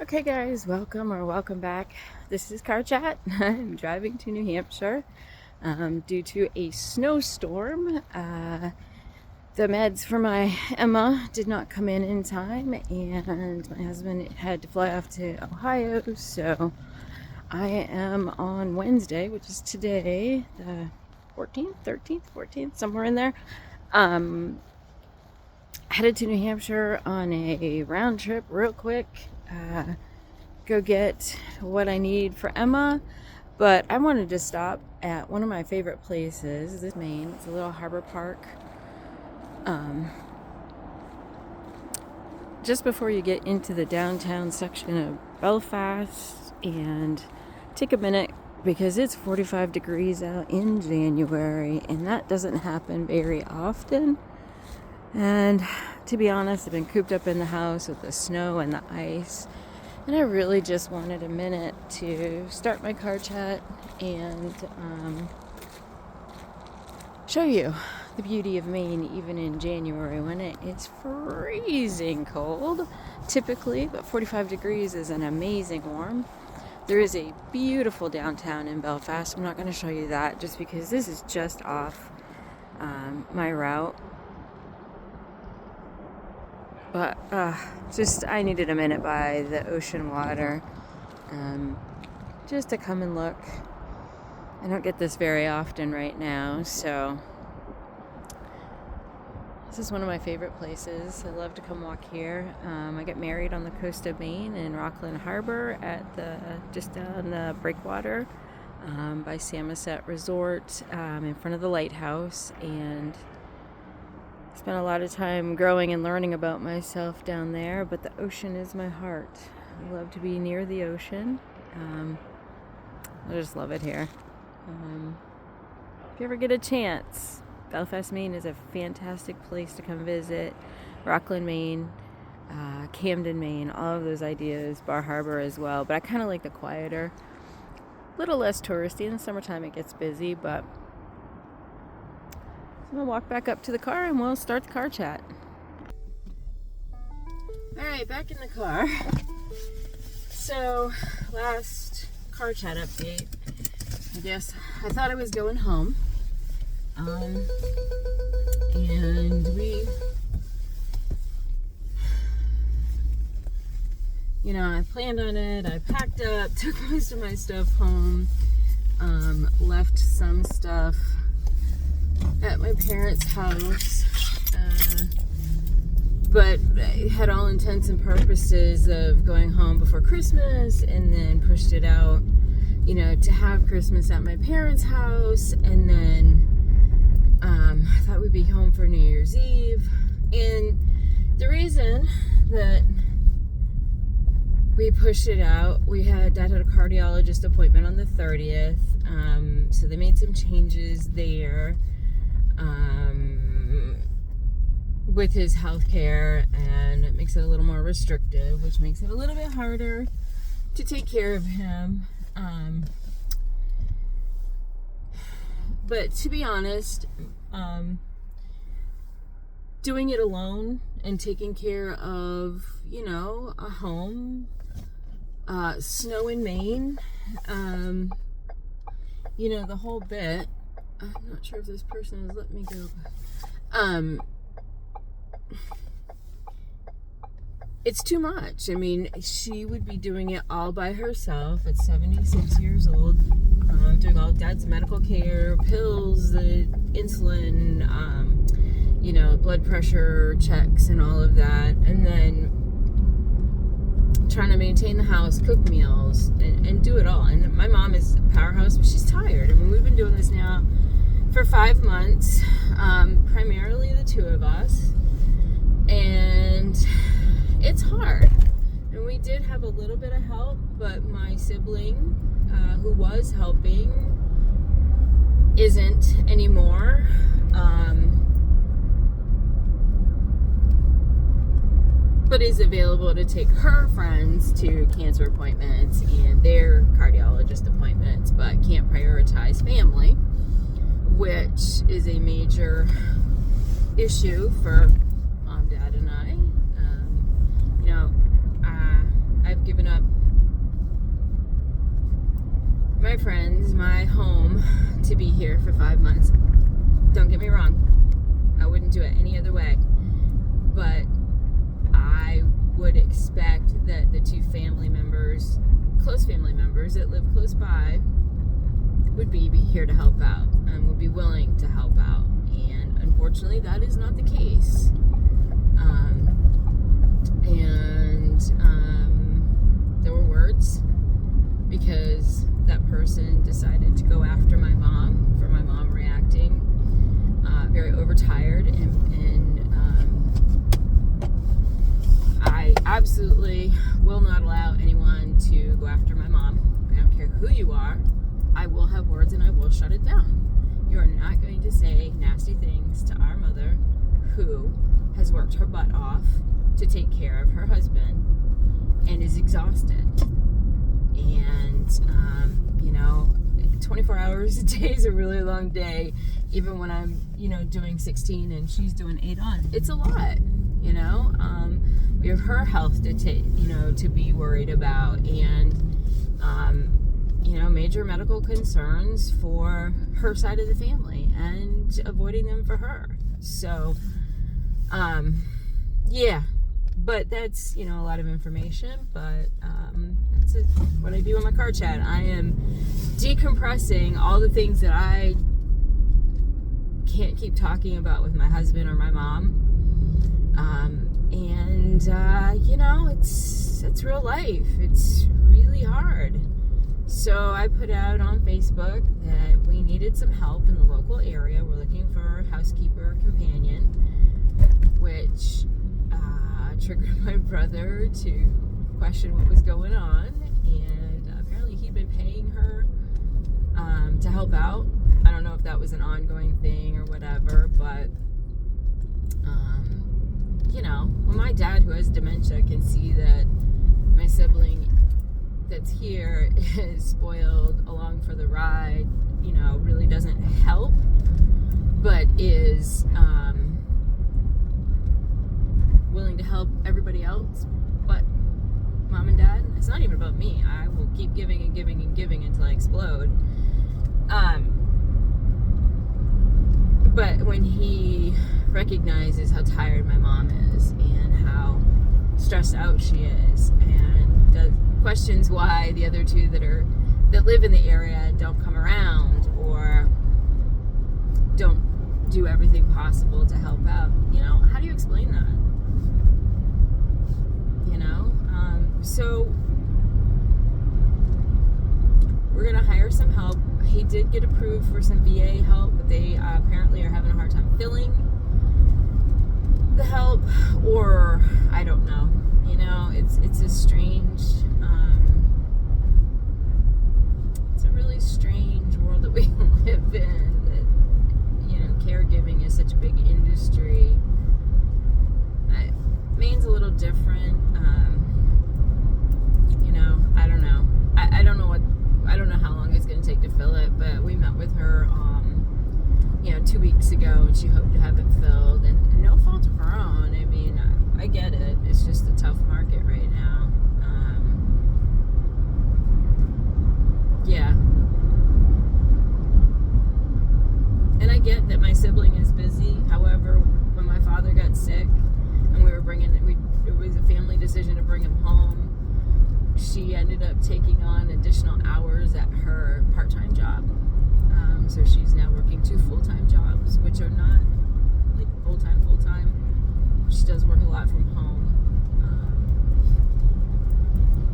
Okay guys, welcome back. This is Car Chat. I'm driving to New Hampshire due to a snowstorm. The meds for my Emma did not come in time, and my husband had to fly off to Ohio, so I am on Wednesday, which is today, the 14th, 13th, 14th, somewhere in there, headed to New Hampshire on a round trip real quick. Go get what I need for Emma, but I wanted to stop at one of my favorite places. This is Maine. It's a little harbor park. Just before you get into the downtown section of Belfast, and take a minute because it's 45 degrees out in January, and that doesn't happen very often. And to be honest, I've been cooped up in the house with the snow and the ice, and I really just wanted a minute to start my car chat and show you the beauty of Maine even in January when it's freezing cold typically, but 45 degrees is an amazing warm. There is a beautiful downtown in Belfast. I'm not going to show you that just because this is just off my route. But I needed a minute by the ocean water just to come and look. I don't get this very often right now, so this is one of my favorite places. I love to come walk here. I got married on the coast of Maine in Rockland Harbor at just on the breakwater by Samoset Resort in front of the lighthouse, and spent a lot of time growing and learning about myself down there, but the ocean is my heart. I love to be near the ocean. I just love it here. If you ever get a chance, Belfast, Maine is a fantastic place to come visit. Rockland, Maine, Camden, Maine, all of those ideas. Bar Harbor as well, but I kind of like the quieter, little less touristy. In the summertime it gets busy, but I'm gonna walk back up to the car and we'll start the car chat. Alright, back in the car. So, last car chat update. I guess I thought I was going home. And I planned on it. I packed up, took most of my stuff home, left some stuff at my parents' house, but I had all intents and purposes of going home before Christmas, and then pushed it out, to have Christmas at my parents' house, and then I thought we'd be home for New Year's Eve. And the reason that we pushed it out, Dad had a cardiologist appointment on the 30th, so they made some changes there with his health care, and it makes it a little more restrictive, which makes it a little bit harder to take care of him. But to be honest, doing it alone and taking care of, a home, snow in Maine, the whole bit. I'm not sure if this person has let me go. It's too much. I mean, she would be doing it all by herself at 76 years old, doing all Dad's medical care, pills, the insulin, blood pressure checks and all of that, and then trying to maintain the house, cook meals, and do it all. And my mom is a powerhouse, but she's tired. I mean, we've been doing this now for 5 months, primarily the two of us, and it's hard. And we did have a little bit of help, but my sibling, who was helping, isn't anymore. But is available to take her friends to cancer appointments and their cardiologist appointments, but can't prioritize family, which is a major issue for Mom, Dad, and I. I've given up my friends my home to be here for 5 months. Don't get me wrong, I wouldn't do it any other way, but I would expect that the two family members, close family members that live close by, would be here to help out and would be willing to help out. And unfortunately, that is not the case. There were words, because that person decided to go after my mom for my mom reacting very overtired, and I absolutely will not allow anyone to go after my mom. I don't care who you are. I will have words and I will shut it down. You are not going to say nasty things to our mother, who has worked her butt off to take care of her husband and is exhausted. And, 24 hours a day is a really long day, even when I'm, doing 16 and she's doing 8 on. It's a lot, we have her health to take, to be worried about, and, major medical concerns for her side of the family and avoiding them for her. So, but that's, a lot of information, but that's what I do in my car chat. I am decompressing all the things that I can't keep talking about with my husband or my mom. It's real life. It's really hard. So I put out on Facebook that we needed some help in the local area. We're looking for a housekeeper companion, which triggered my brother to question what was going on. And apparently he'd been paying her to help out. I don't know if that was an ongoing thing or whatever, but when my dad, who has dementia, can see that my sibling that's here is spoiled along for the ride, really doesn't help, but is willing to help everybody else but mom and dad. It's not even about me. I will keep giving and giving and giving until I explode. But when he recognizes how tired my mom is and how stressed out she is, and questions why the other two that live in the area don't come around or don't do everything possible to help out, how do you explain that? So we're gonna hire some help. He did get approved for some VA help, but they apparently are having a hard time filling the help, or I don't know. It's a strange, it's a really strange world that we live in. That caregiving is such a big industry. Maine's a little different. I don't know how long it's going to take to fill it, but we met with her, 2 weeks ago, and she hoped to have it filled, and no fault of her own. I mean, I get it. It's just a tough market right now. And I get that my sibling is busy. However, when my father got sick and it was a family decision to bring him home, she ended up taking on additional hours at her part-time job. So she's now working 2 full-time jobs, which are not like full-time. She does work a lot from home.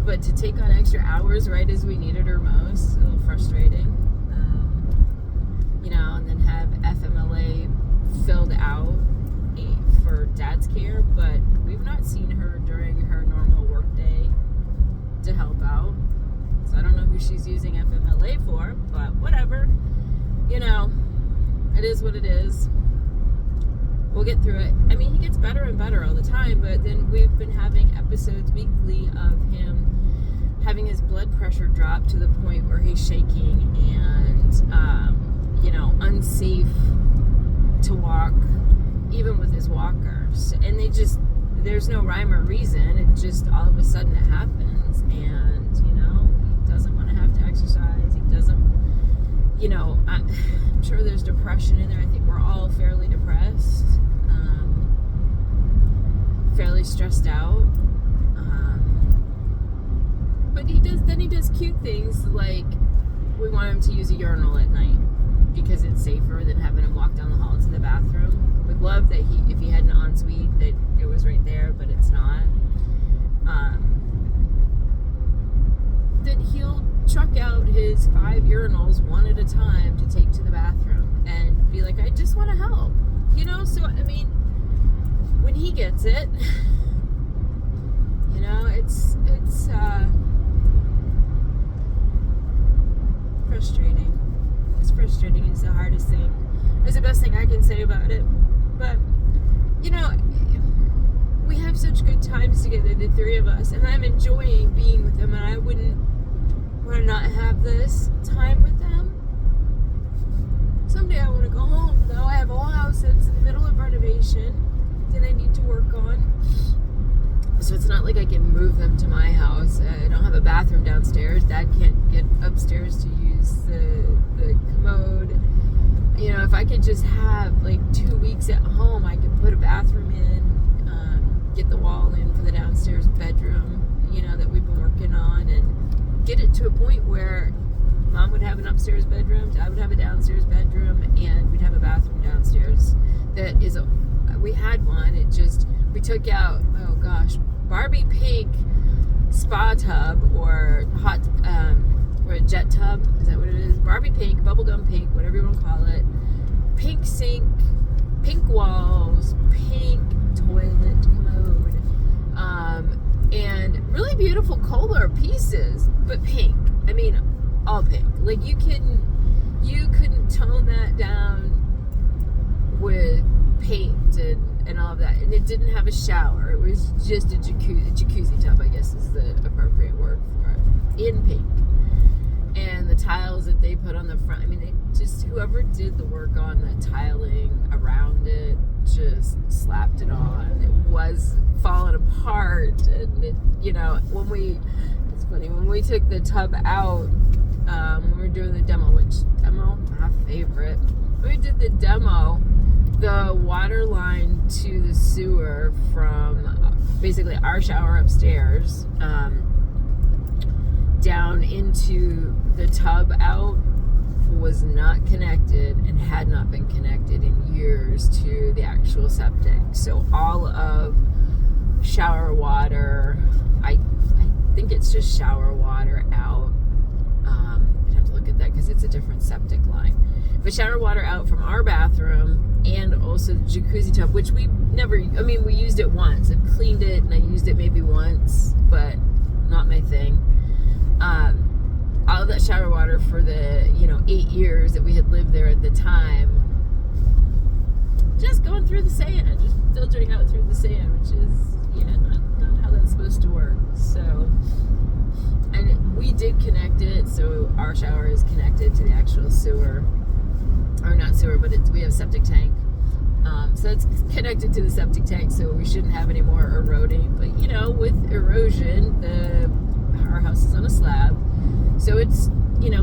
But to take on extra hours right as we needed her most, a little frustrating. And then have FMLA filled out for dad's care, but we've not seen her during her normal work day to help out. So I don't know who she's using FMLA for, but whatever. It is what it is. We'll get through it. I mean, he gets better and better all the time, but then we've been having episodes weekly of him having his blood pressure drop to the point where he's shaking and, unsafe to walk, even with his walkers. And there's no rhyme or reason. It just all of a sudden it happens. And, he doesn't want to have to exercise. He doesn't I'm sure there's depression in there. I think we're all fairly depressed, fairly stressed out. But he does cute things, like we want him to use a urinal at night because it's safer than having him walk down the hall to the bathroom. Would love that if he had an ensuite, that it was right there, but it's not. That he'll truck out his 5 urinals one at a time to take to the bathroom and be like, I just want to help, so I mean, when he gets it, it's frustrating. It's frustrating. It's the hardest thing. It's the best thing I can say about it. But we have such good times together, the three of us, and I'm enjoying being with them, and I wouldn't want to not have this time with them. Someday I want to go home, though. I have a whole house that's in the middle of renovation that I need to work on. So it's not like I can move them to my house. I don't have a bathroom downstairs. Dad can't get upstairs to use the commode. If I could just have like 2 weeks at home, I could put a bathroom in, get the wall in for the downstairs bedroom, that we've been working on, and get it to a point where Mom would have an upstairs bedroom, Dad would have a downstairs bedroom, and we'd have a bathroom downstairs. We had one. We took out, Barbie pink spa tub or hot, or a jet tub. Is that what it is? Barbie pink, bubblegum pink, whatever you want to call it. Pink sink, pink walls, pink toilet commode, and really beautiful Kohler pieces, but pink. I mean, all pink. Like you couldn't tone that down with paint and all of that. And it didn't have a shower. It was just a jacuzzi tub, I guess is the appropriate word for it, in pink. And the tiles that they put on the front, I mean, whoever did the work on the tiling around it just slapped it on. It was falling apart, and it's funny, when we took the tub out, when we were doing the demo, my favorite, when we did the demo, the water line to the sewer from basically our shower upstairs down into the tub out was not connected and had not been connected in years to the actual septic. So all of shower water, I think it's just shower water out. I'd have to look at that because it's a different septic line. But shower water out from our bathroom, and also the jacuzzi tub, which we used it once. I've cleaned it and I used it maybe once, but not my thing. All of that shower water for the 8 years that we had lived there at the time, just going through the sand, just filtering out through the sand, which is not how that's supposed to work. So, and we did connect it, so our shower is connected to the actual sewer, or not sewer, but we have a septic tank. So it's connected to the septic tank, so we shouldn't have any more eroding. But with erosion, our house is on a slab, so it's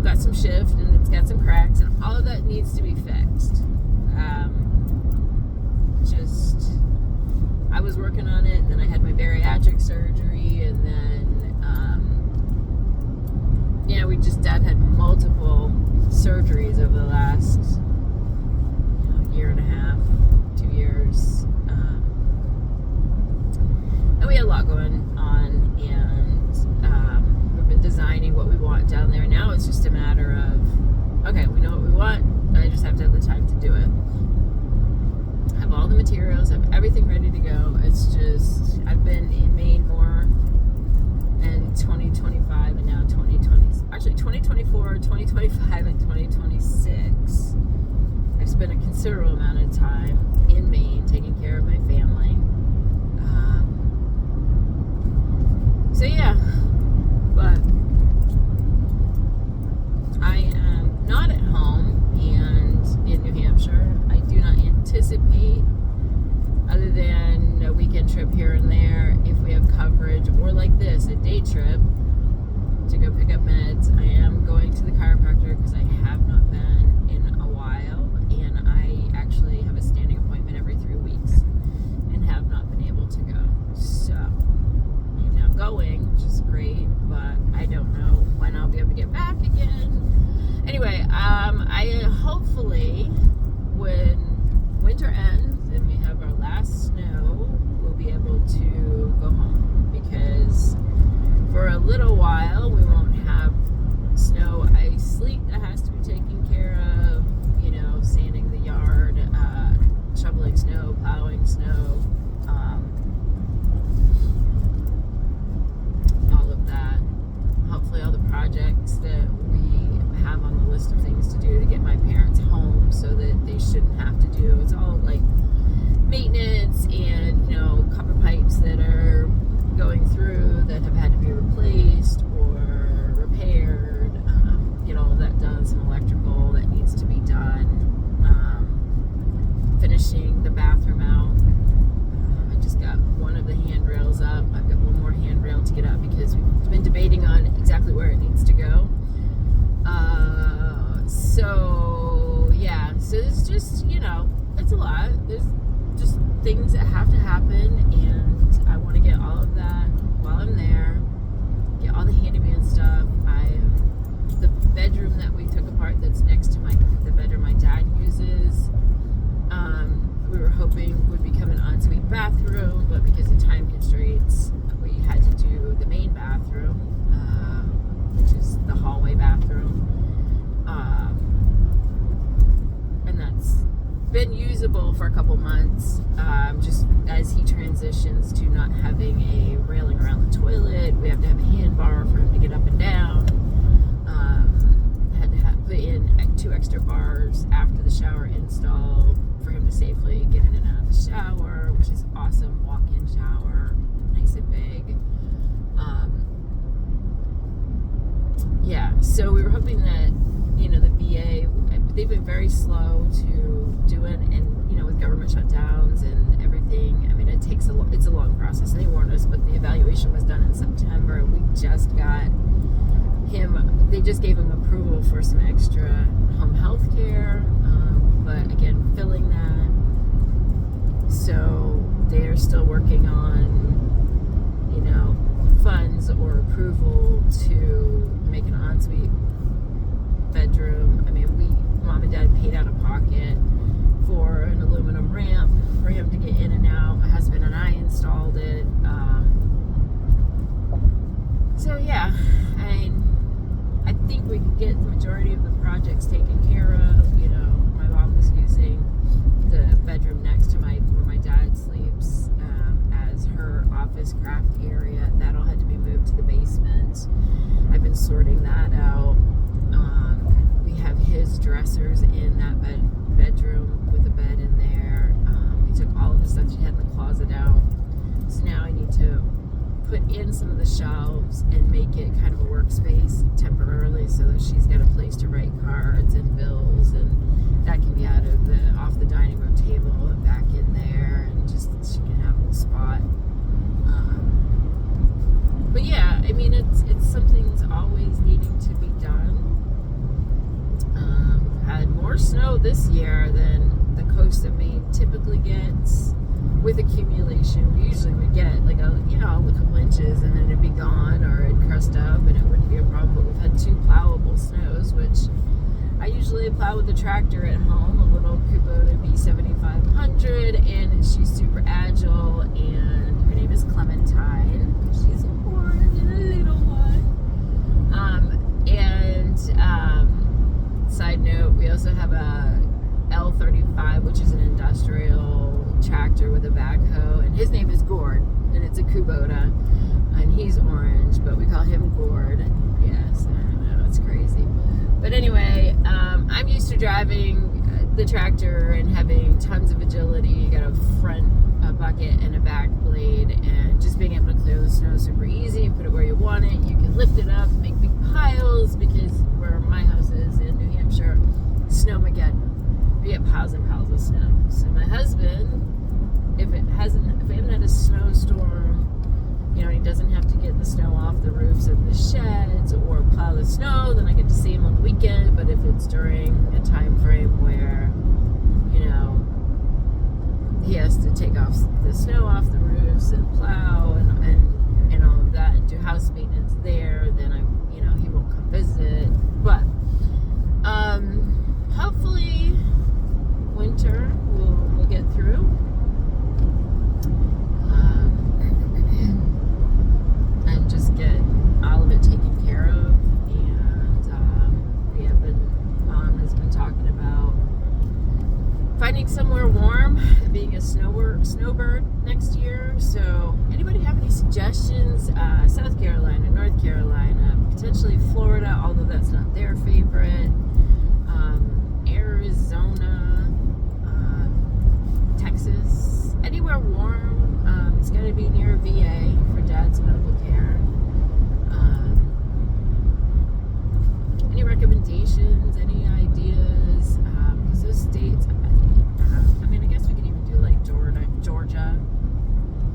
got some shift and it's got some cracks, and all of that needs to be fixed. I was working on it, and then I had my bariatric surgery, and then Dad had multiple surgeries over the last year and a half, 2 years, and we had a lot going on, and we've been designing what we want down there. Now it's just a matter of, okay, we know what we want, I just have to have the time to do it. Have all the materials, have everything ready to go. It's just, I've been in Maine more in 2025 and now 2024, 2025, and 2026. I've spent a considerable amount of time in Maine taking care of my family. So yeah, but I am not at home and in New Hampshire. I do not anticipate, other than a weekend trip here and there, if we have coverage, or like this, a day trip to go pick up meds. I am going to the chiropractor because I have not been in when I'll be able to get back again. Anyway, I hopefully when winter ends and we have our last snow, we'll be able to go home, because for a little while we won't have snow, ice, sleet that has to be taken care of, sanding the yard, shoveling snow, plowing snow, all of that. Hopefully all the projects that we have on the list of things to do to get my parents home so that they shouldn't have to do, it's all like maintenance and, copper pipes that are going through that have had to be replaced or repaired, get all of that done, some electrical that needs to be done, finishing the bathroom out. I just got one of the handrails up. I've got one more handrail to get up because we've been debating on exactly where it needs to go. So it's just, it's a lot. There's just things that have to happen, and I want to get all of that while I'm there, get all the handyman stuff. The bedroom that we took apart that's next to the bedroom my dad uses, we were hoping would become an ensuite bathroom, but because of time constraints, we had to do the main bathroom, which is the hallway bathroom, and that's been usable for a couple months, just as he transitions to not having a railing around the toilet. We have to have a hand bar for him to get up and down. Had to put in 2 extra bars after the shower install for him to safely get in and out of the shower, which is awesome. Walk-in shower, nice and big. So we were hoping that, the VA, they've been very slow to do it, and, with government shutdowns and everything, it's a long process, and they warned us, but the evaluation was done in September, and we just got they just gave him approval for some extra home health care, but again, filling that, so they're still working on, funds or approval to make an ensuite bedroom. Mom and Dad paid out of pocket for an aluminum ramp for him to get in and out. My husband and I installed it. I think we could get the majority of the projects taken care of. My mom was using the bedroom next to where my dad sleeps as her office craft area. That all had to be moved to the basement. I've been sorting that out. We have his dressers in that bedroom with a bed in there. We took all of the stuff she had in the closet out. So now I need to put in some of the shelves and make it kind of a workspace temporarily so that she's got a place to write cards and bills, and that can be off the dining room table and back in there, and just she can have a little spot. But yeah, it's something that's always needing to be done. Had more snow this year than the coast of Maine typically gets with accumulation. We usually would get a couple inches and then it'd be gone, or it'd crust up and it wouldn't be a problem. But we've had 2 plowable snows, which I usually plow with the tractor at home, a little Kubota B7500, and she's super agile, and her name is Clementine. She's orange and a little one. Side note, we also have a L35, which is an industrial tractor with a backhoe, and his name is Gord, and it's a Kubota, and he's orange, but we call him Gord. Yes, I know, it's crazy. But anyway, I'm used to driving the tractor and having tons of agility. You got a front bucket and a back blade, and just being able to clear the snow super easy. You put it where you want it. You can lift it up, make big piles, because where my house is in New Hampshire, Snowmageddon. We get piles and piles of snow. So my husband, if we haven't had a snowstorm, he doesn't have to get the snow off the roofs of the sheds or plow the snow, then I get to see him on the weekend. But if it's during a time frame where, he has to take off the snow off the roofs and plow and all of that and do house maintenance there, then he won't come although that's not their favorite. Arizona, Texas, anywhere warm. It's got to be near a VA for Dad's medical care. Any recommendations? Any ideas? Because those states, I mean, I guess we could even do like Georgia,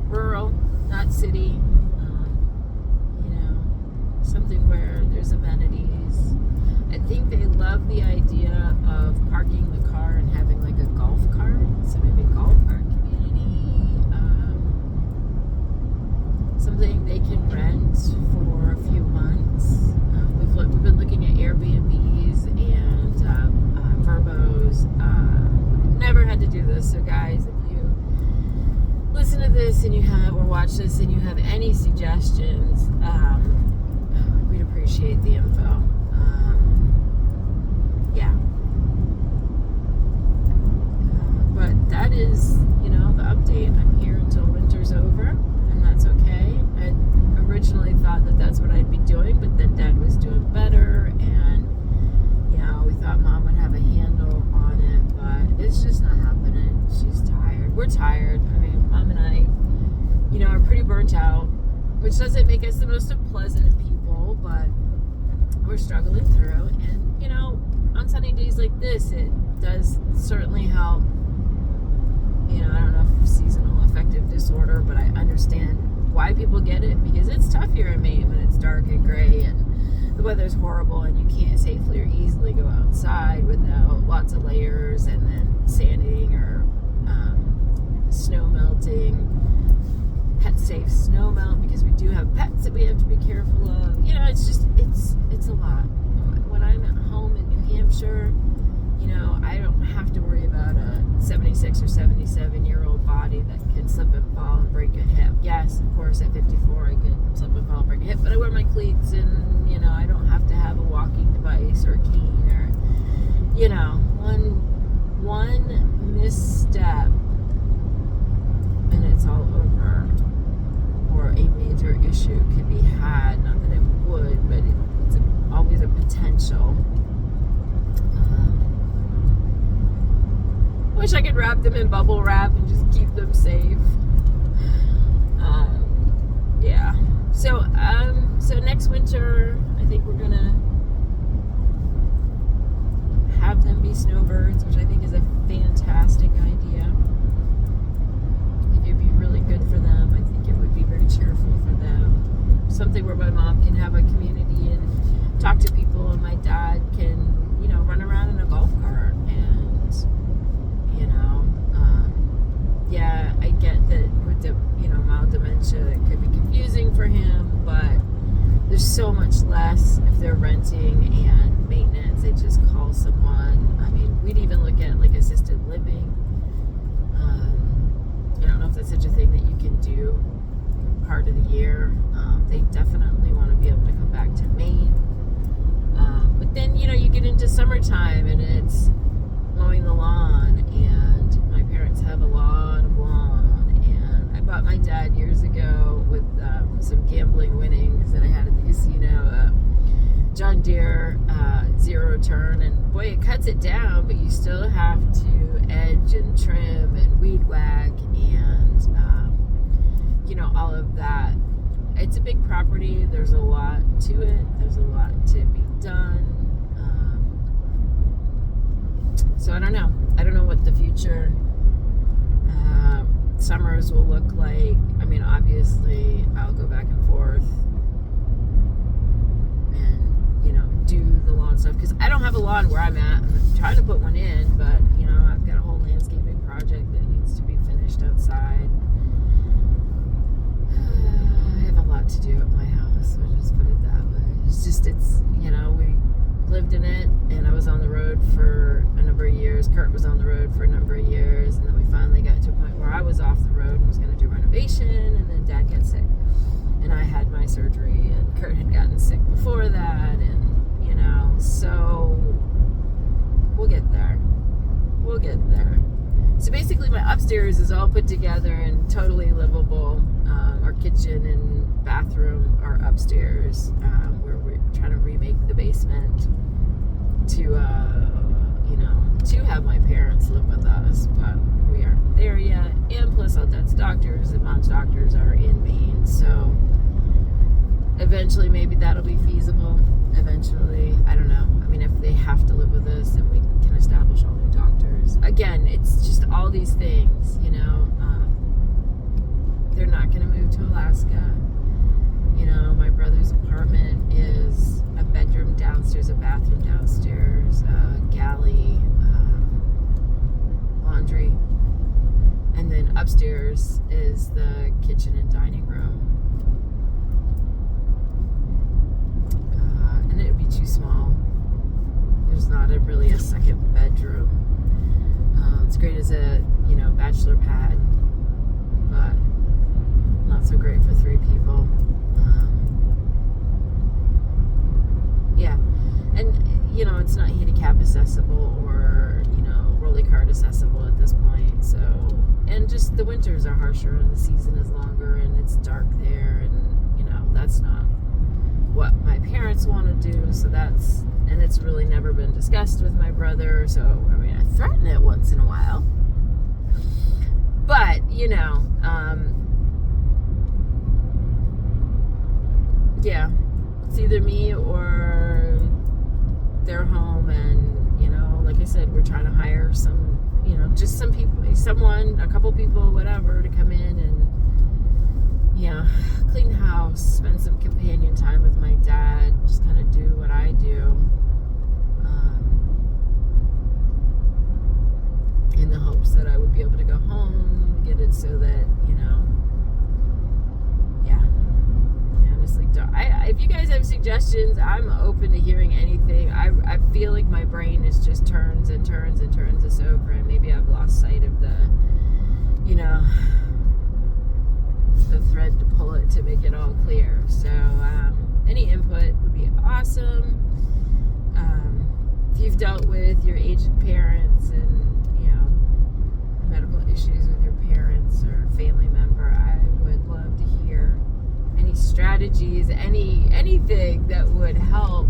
rural, not city. Something where there's amenities. I think they love the idea of parking the car and having like a golf cart. So maybe a golf cart community. Something they can rent for a few months. We've been looking at Airbnbs and Verbos. Never had to do this. So guys, if you listen to this and you have, or watch this and you have any suggestions, we'd appreciate the info. But that is, the update. I'm here until winter's over, and that's okay. I originally thought that that's what I'd be doing, but then Dad was doing better, and, we thought Mom would have a handle on it, but it's just not happening. She's tired. We're tired. I mean, Mom and I, are pretty burnt out, which doesn't make us the most pleasant of people, but we're struggling through. And, on sunny days like this, it does certainly help. I don't know if seasonal affective disorder, but I understand why people get it, because it's tough here in Maine when it's dark and gray and the weather's horrible and you can't safely or easily go outside without lots of layers and then sanding or snow melting. Pet safe snow melt, because we do have pets that we have to be careful of. It's a lot. When I'm at home in New Hampshire, I don't have to worry about a 76 or 77-year-old body that can slip and fall and break a hip. Yes, of course, at 54 I could slip and fall and break a hip, but I wear my cleats and, I don't have to have a walking device or a cane or, one misstep and it's all over. Or a major issue could be had, not that it would, but it's always a potential. Wish I could wrap them in bubble wrap and just keep them safe. So next winter, I think we're gonna have them be snowbirds, which I think is a fantastic idea. I think it'd be really good for them. I think it would be very cheerful for them. Something where my mom can have a community and talk to people, and my dad can, run around in a golf cart. And, I get that with mild dementia, it could be confusing for him, but there's so much less if they're renting and maintenance. They just call someone. I mean, we'd even look at like assisted living. I don't know if that's such a thing that you can do part of the year. They definitely want to be able to come back to Maine. But then, you get into summertime and it's mowing the lawn, and my parents have a lot of lawn, and I bought my dad years ago with some gambling winnings that I had at the casino, John Deere zero turn, and boy, it cuts it down, but you still have to edge and trim and weed whack and all of that. It's a big property. There's a lot to it. There's a lot to be done. So I don't know. I don't know what the future summers will look like. I mean, obviously, I'll go back and forth and, do the lawn stuff, because I don't have a lawn where I'm at. I'm trying to put one in, but, I've got a whole landscaping project that needs to be finished outside. I have a lot to do at my house, so I'll just put it that way. We lived in it, and I was on the road for a number of years. Kurt was on the road for a number of years, and then we finally got to a point where I was off the road and was going to do renovation, and then Dad got sick, and I had my surgery, and Kurt had gotten sick before that, and so we'll get there. So basically, my upstairs is all put together and totally livable. Our kitchen and bathroom are upstairs, where we're trying to remake the basement. basement to to have my parents live with us, but we aren't there yet. And plus, all Dad's doctors and Mom's doctors are in Maine, so eventually maybe that'll be feasible. Eventually, I don't know. I mean, if they have to live with us, then we can establish all new doctors. Again, it's just all these things, they're not going to move to Alaska. My brother's apartment is a bedroom downstairs, a bathroom downstairs, a galley, laundry, and then upstairs is the kitchen and dining room. And it would be too small. There's not really a second bedroom. It's great as a bachelor pad, but not so great for 3 people. Yeah, and it's not handicap accessible or rolly cart accessible at this point. So, and just the winters are harsher and the season is longer and it's dark there, and that's not what my parents want to do. So and it's really never been discussed with my brother. So I threaten it once in a while, but yeah, it's either me or their home. And like I said, we're trying to hire some just some people, a couple people, whatever, to come in and clean the house, spend some companion time with my dad, just kind of do what I do, in the hopes that I would be able to go home, get it so that honestly, if you guys have suggestions, I'm open to hearing anything. I feel like my brain is just turns and turns and turns this over, and maybe I've lost sight of the thread to pull it to make it all clear. So any input would be awesome. If you've dealt with your aged parents and medical issues with your parents or family member, I would love to hear any strategies, anything that would help.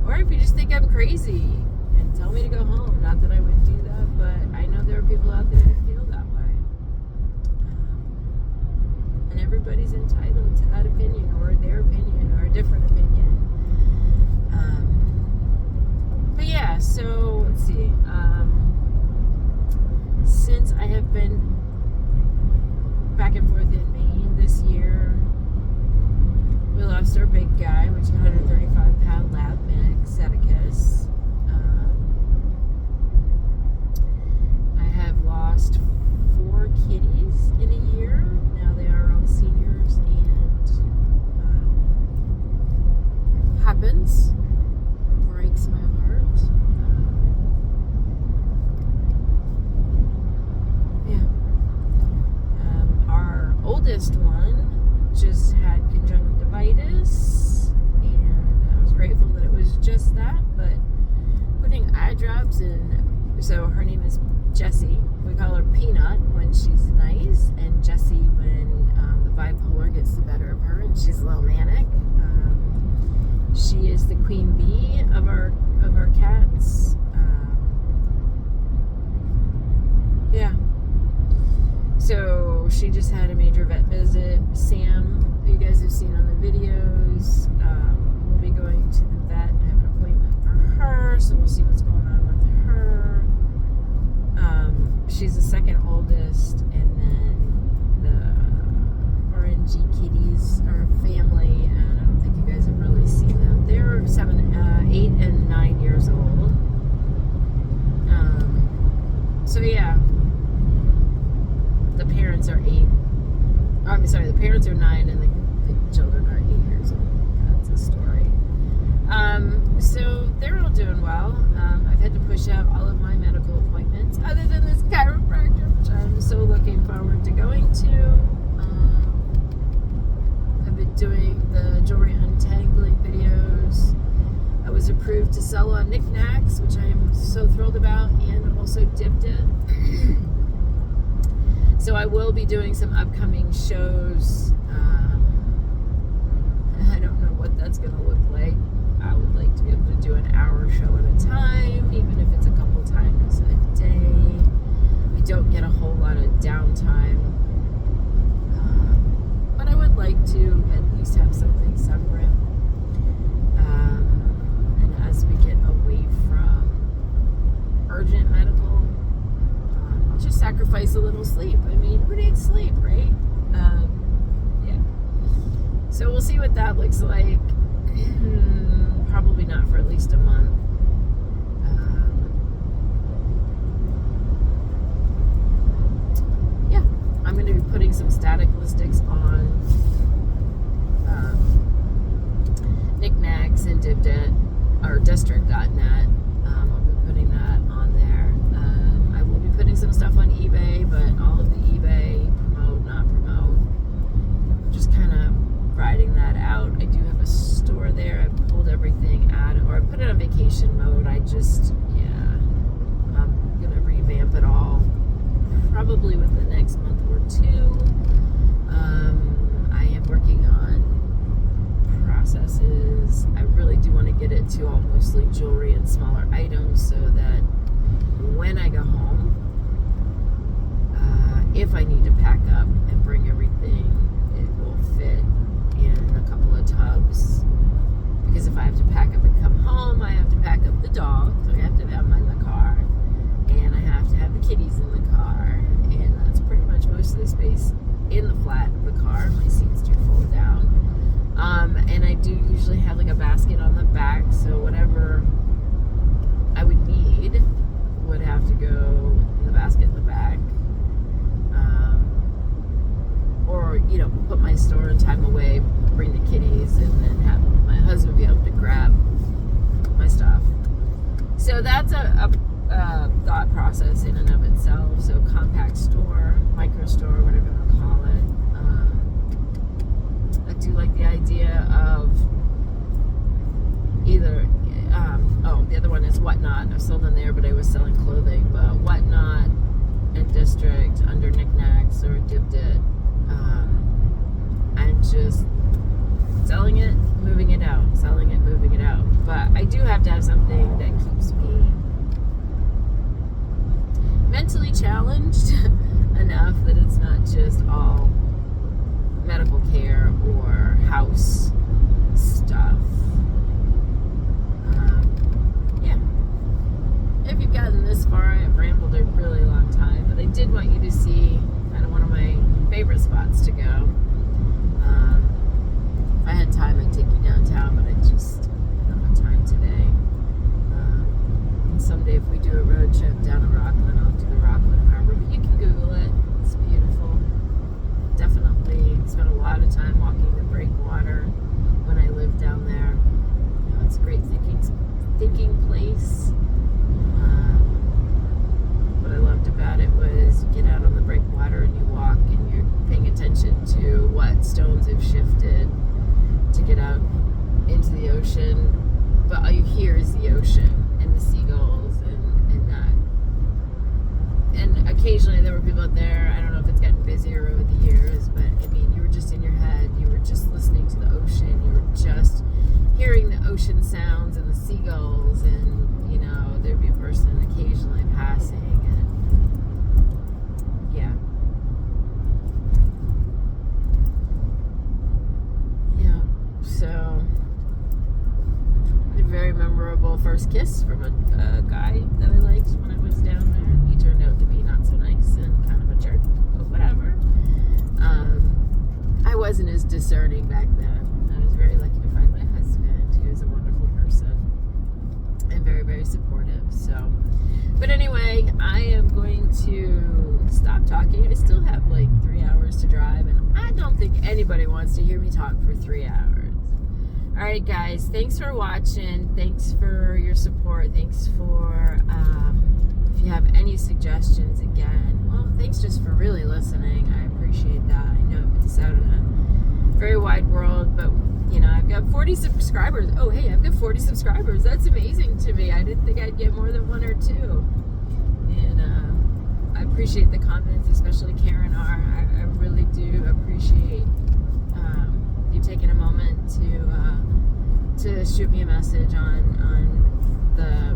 Or if you just think I'm crazy and tell me to go home. Not that I would do that, but I know there are people out there that feel that way. And everybody's entitled to that opinion or their opinion or a different opinion. But yeah, so let's see. Since I have been back and forth in Maine this year, we lost our big guy, which is a 135-pound lab mix, Atticus. I have lost 4 kitties in a year. Now they are all seniors, and happens. Breaks my heart. Our oldest one just had conjunctivitis, and I was grateful that it was just that, but putting eye drops in, so her name is Jessie. We call her Peanut when she's nice, and Jessie when the bipolar gets the better of her and she's a little manic. She is the queen bee of our cats. Yeah. So she just had a major vet visit. Sam, who you guys have seen on the videos, will be going to the vet and have an appointment for her. So we'll see what's going on with her. She's the second oldest, and then the orangey kitties are a family, and I don't think you guys have really seen them. They're 8 and 9 years old. So yeah, the parents are 8. I'm sorry, the parents are 9 and the children are 8 years old. That's a story. So they're all doing well. I've had to push out all of my medical appointments, other than this chiropractor, which I'm so looking forward to going to. I've been doing the jewelry untangling videos. I was approved to sell on knickknacks, which I am so thrilled about, and also dipped it. So I will be doing some upcoming shows. I don't know what that's going to look like. I nice a little sleep. I mean, who needs sleep, right? Yeah. So we'll see what that looks like. Probably not for at least a month. Yeah, I'm going to be putting some static listics on Knickknacks and Dibdit, or District.net. I'll be putting that on there. I will be putting some stuff on eBay, but all of the eBay promote, not promote. I'm just kind of riding that out. I do have a store there. I've pulled everything out, or I put it on vacation mode. I'm gonna revamp it all probably within the next month or two. I am working on processes. I really do want to get it to all mostly jewelry and smaller items, so that when I go home, if I need to pack up and bring everything, it will fit in a couple of tubs. Because if I have to pack up and come home, I have to pack up the dog, so I have to have them in the car, and I have to have the kitties in the car, and that's pretty much most of the space in the flat of the car. My seats do fold down, and I do usually have like a basket on the back, so whatever I would need would have to go in the basket in the back. Or, put my store and time away, bring the kitties, and then have my husband be able to grab my stuff. So that's a thought process in and of itself. So compact store, micro store, whatever you want to call it. I do like the idea of either, the other one is Whatnot. I've sold them there, but I was selling clothing. But Whatnot and District under Knickknacks or Dibdit. And just selling it, moving it out, selling it, moving it out. But I do have to have something that keeps me mentally challenged enough that it's not just all medical care or house stuff. If you've gotten this far, I have rambled a really long time, but I did want you to see kind of one of my favorite spots to go. If I had time, I'd take you downtown, but I just don't have time today. And someday, if we do a road trip down to Rockland, I'll do the Rockland Harbor. But you can Google it. It's beautiful. Definitely spent a lot of time walking the breakwater when I lived down there. It's a great thinking place. What I loved about it was you get out on the breakwater and you walk and you're paying attention to what stones have shifted to get out into the ocean, but all you hear is the ocean and the seagulls and that. And occasionally there were people out there. I don't know if it's gotten busier over the years, but I mean, you were just in your head. You were just listening to the ocean. You were just hearing the ocean sounds and the seagulls, and there'd be a person occasionally passing. So, a very memorable first kiss from a guy that I liked when I was down there. He turned out to be not so nice and kind of a jerk, but whatever. I wasn't as discerning back then. I was very lucky to find my husband, who is a wonderful person and very, very supportive. So, but anyway, I am going to stop talking. I still have like 3 hours to drive, and I don't think anybody wants to hear me talk for 3 hours. All right, guys, thanks for watching. Thanks for your support. Thanks for, if you have any suggestions, again, well, thanks just for really listening. I appreciate that. I know it puts out in a very wide world, but, I've got 40 subscribers. Oh, hey, I've got 40 subscribers. That's amazing to me. I didn't think I'd get more than 1 or 2. And I appreciate the comments, especially Karen R. I really do appreciate you taking a moment to shoot me a message on the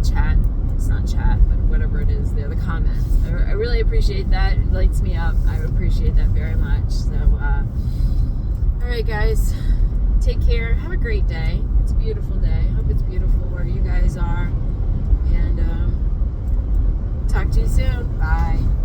chat. It's not chat, but whatever it is, the comments. I really appreciate that. It lights me up. I appreciate that very much. So, all right, guys, take care. Have a great day. It's a beautiful day. I hope it's beautiful where you guys are. And to you soon. Bye.